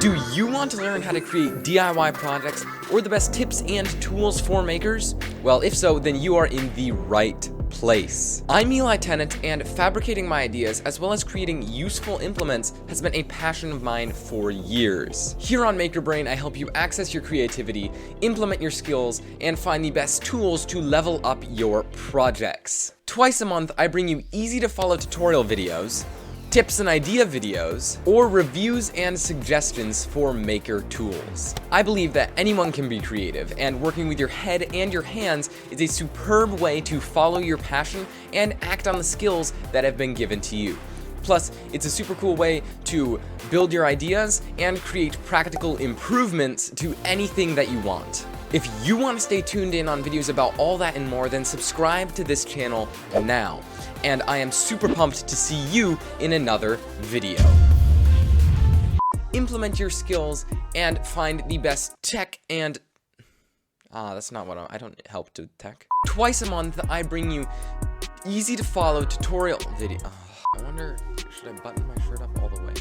Do you want to learn how to create DIY projects or the best tips and tools for makers? Well, if so, then you are in the right place. I'm Eli Tennant, and fabricating my ideas as well as creating useful implements has been a passion of mine for years. Here on Maker Brain, I help you access your creativity, implement your skills, and find the best tools to level up your projects. Twice a month, I bring you easy to follow tutorial videos, tips and idea videos, or reviews and suggestions for maker tools. I believe that anyone can be creative, and working with your head and your hands is a superb way to follow your passion and act on the skills that have been given to you. Plus, it's a super cool way to build your ideas and create practical improvements to anything that you want. If you want to stay tuned in on videos about all that and more, then subscribe to this channel now. And I am super pumped to see you in another video. Implement your skills and find the best tech and... that's not what I don't help to tech. Twice a month, I bring you easy to follow tutorial video. I wonder, should I button my shirt up all the way?